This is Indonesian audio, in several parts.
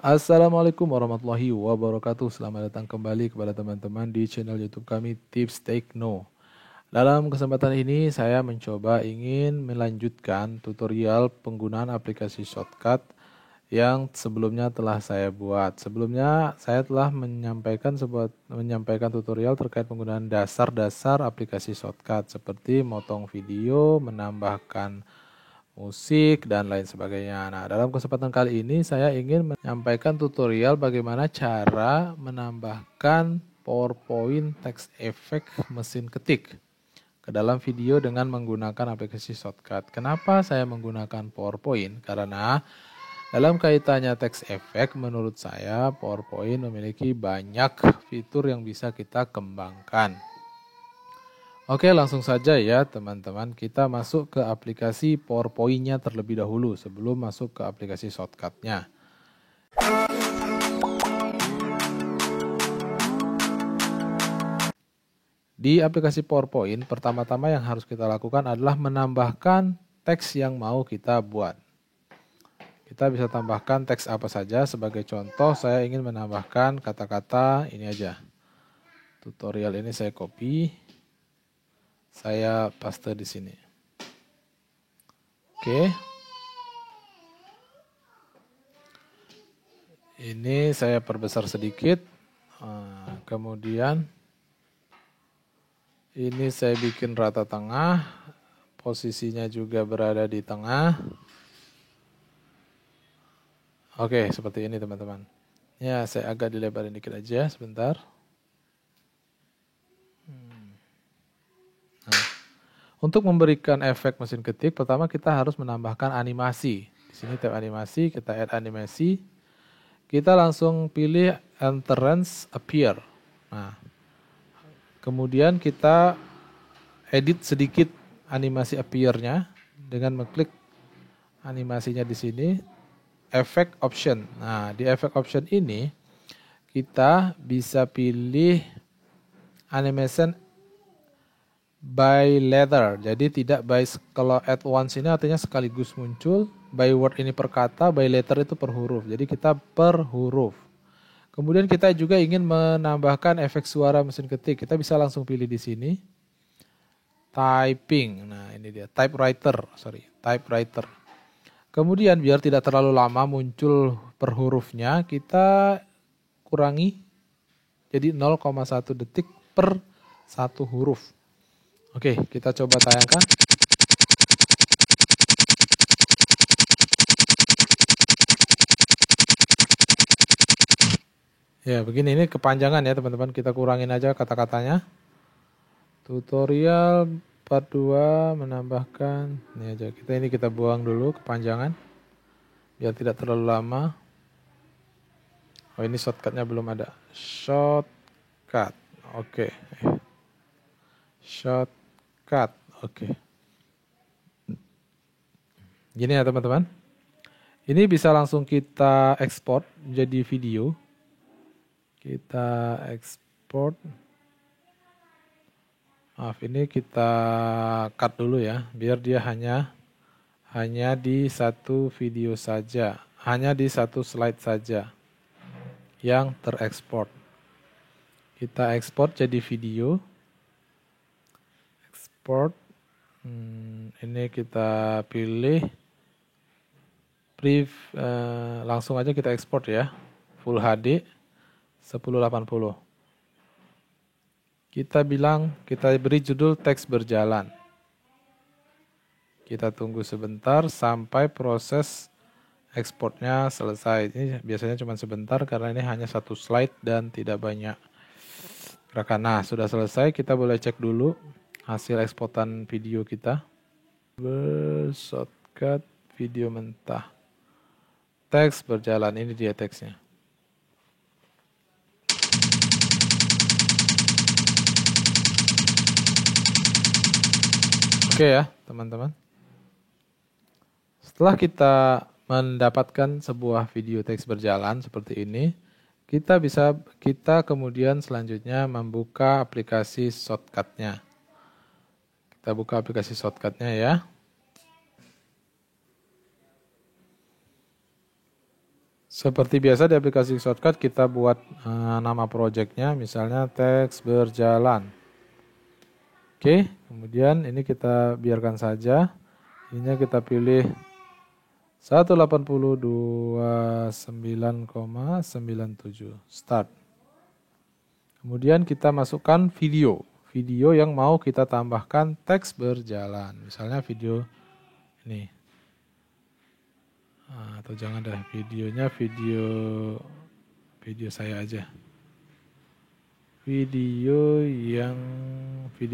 Assalamualaikum warahmatullahi wabarakatuh. Selamat datang kembali kepada teman-teman di channel YouTube kami Tips Tekno. Dalam kesempatan ini saya mencoba ingin melanjutkan tutorial penggunaan aplikasi shortcut yang sebelumnya telah saya buat. Sebelumnya saya telah menyampaikan tutorial terkait penggunaan dasar-dasar aplikasi shortcut seperti motong video, menambahkan musik, dan lain sebagainya. Nah, dalam kesempatan kali ini saya ingin menyampaikan tutorial bagaimana cara menambahkan PowerPoint text effect mesin ketik ke dalam video dengan menggunakan aplikasi shortcut. Kenapa saya menggunakan PowerPoint? Karena dalam kaitannya text effect, menurut saya PowerPoint memiliki banyak fitur yang bisa kita kembangkan. Oke, langsung saja ya teman-teman, kita masuk ke aplikasi PowerPoint-nya terlebih dahulu sebelum masuk ke aplikasi shortcut-nya. Di aplikasi PowerPoint, pertama-tama yang harus kita lakukan adalah menambahkan teks yang mau kita buat. Kita bisa tambahkan teks apa saja, sebagai contoh saya ingin menambahkan kata-kata ini aja. Tutorial ini saya copy, saya paste di sini. Oke. Ini saya perbesar sedikit. Kemudian ini saya bikin rata tengah. Posisinya juga berada di tengah. Oke, seperti ini teman-teman. Ya, saya agak dilebarin dikit aja sebentar. Nah, untuk memberikan efek mesin ketik, pertama kita harus menambahkan animasi. Di sini tab animasi, kita add animasi. Kita langsung pilih entrance appear. Nah, kemudian kita edit sedikit animasi appear-nya dengan mengklik animasinya di sini, effect option. Nah, di effect option ini kita bisa pilih animation by letter. Jadi tidak by, kalau at once ini artinya sekaligus muncul, by word ini per kata, by letter itu per huruf. Jadi kita per huruf. Kemudian kita juga ingin menambahkan efek suara mesin ketik. Kita bisa langsung pilih di sini. Typing. Nah, ini dia, typewriter. Kemudian biar tidak terlalu lama muncul per hurufnya, kita kurangi jadi 0,1 detik per satu huruf. Oke, kita coba tayangkan. Ya, begini, ini kepanjangan ya teman-teman. Kita kurangin aja kata-katanya. Tutorial part 2 menambahkan, ini aja. Kita buang dulu kepanjangan biar tidak terlalu lama. Oh, ini shortcutnya belum ada. Shortcut. Oke. Shortcut. Oke. Gini ya teman-teman. Ini bisa langsung kita ekspor menjadi video. Kita ekspor. Maaf, ini kita cut dulu ya, biar dia hanya di satu video saja, hanya di satu slide saja yang terekspor. Kita ekspor jadi video. Export. Ini kita pilih langsung aja kita ekspor ya, Full HD 1080. Kita beri judul teks berjalan. Kita tunggu sebentar sampai proses ekspornya selesai. Ini biasanya cuma sebentar karena ini hanya satu slide dan tidak banyak gerakan. Nah, sudah selesai. Kita boleh cek dulu hasil eksportan video kita. Shortcut video mentah. Teks berjalan, ini dia teksnya. Oke ya, teman-teman. Setelah kita mendapatkan sebuah video teks berjalan seperti ini, kita kemudian selanjutnya membuka aplikasi shortcut-nya. Kita buka aplikasi shortcut-nya ya. Seperti biasa di aplikasi shortcut kita buat nama projectnya, misalnya teks berjalan. Oke, kemudian ini kita biarkan saja. Ininya kita pilih 180.29,97 start. Kemudian kita masukkan video yang mau kita tambahkan teks berjalan. Misalnya video ini. Atau jangan deh, videonya video saya aja. Video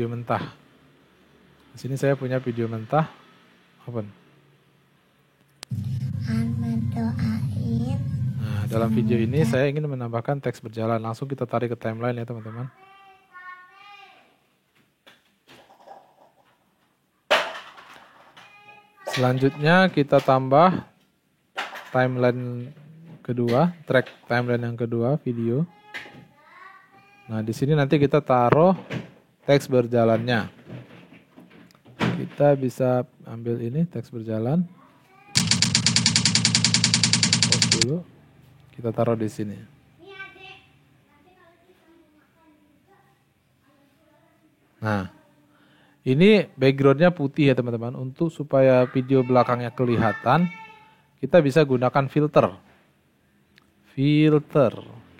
mentah. Di sini saya punya video mentah. Open. Nah, dalam video ini saya ingin menambahkan teks berjalan. Langsung kita tarik ke timeline ya teman-teman. Selanjutnya kita tambah timeline kedua, track timeline yang kedua, video. Nah, di sini nanti kita taruh teks berjalannya. Kita bisa ambil ini teks berjalan. Pause dulu. Kita taruh di sini. Nah, ini backgroundnya putih ya teman-teman. Untuk supaya video belakangnya kelihatan, kita bisa gunakan filter.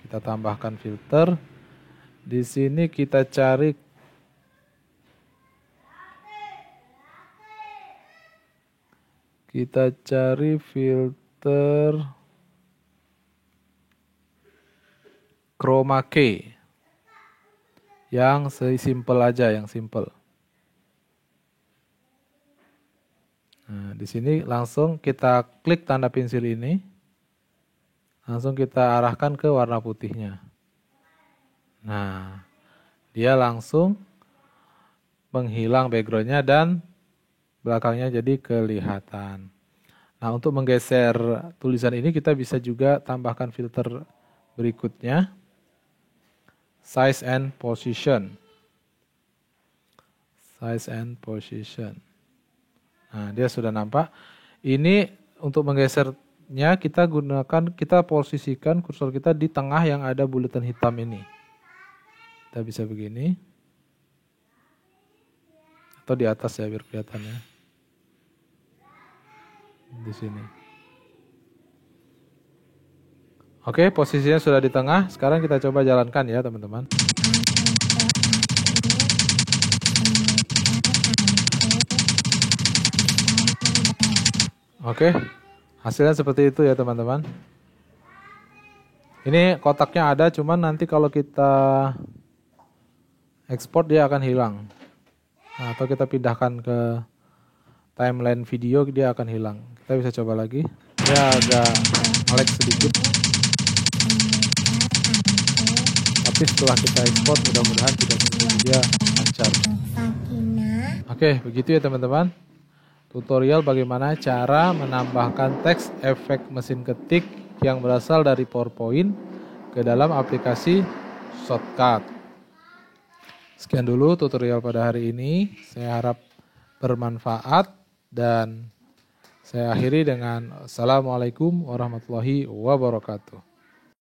Kita tambahkan filter. Di sini kita cari filter chroma key. Yang simple aja, yang simple. Nah, di sini langsung kita klik tanda pensil ini. Langsung kita arahkan ke warna putihnya. Nah, dia langsung menghilang backgroundnya dan belakangnya jadi kelihatan. Nah, untuk menggeser tulisan ini kita bisa juga tambahkan filter berikutnya. Size and position. Nah, dia sudah nampak. Ini untuk menggesernya kita posisikan kursor kita di tengah yang ada bulatan hitam ini. Kita bisa begini. Atau di atas ya biar kelihatannya. Di sini. Oke, posisinya sudah di tengah. Sekarang kita coba jalankan ya teman-teman. Oke, hasilnya seperti itu ya teman-teman. Ini kotaknya ada, cuman nanti kalau kita ekspor dia akan hilang. Nah, atau kita pindahkan ke timeline video dia akan hilang. Kita bisa coba lagi. Dia agak nge-lag sedikit. Tapi setelah kita ekspor mudah-mudahan tidak dia lancar. Oke, begitu ya teman-teman. Tutorial bagaimana cara menambahkan teks efek mesin ketik yang berasal dari PowerPoint ke dalam aplikasi shortcut. Sekian dulu tutorial pada hari ini. Saya harap bermanfaat dan saya akhiri dengan Assalamualaikum warahmatullahi wabarakatuh.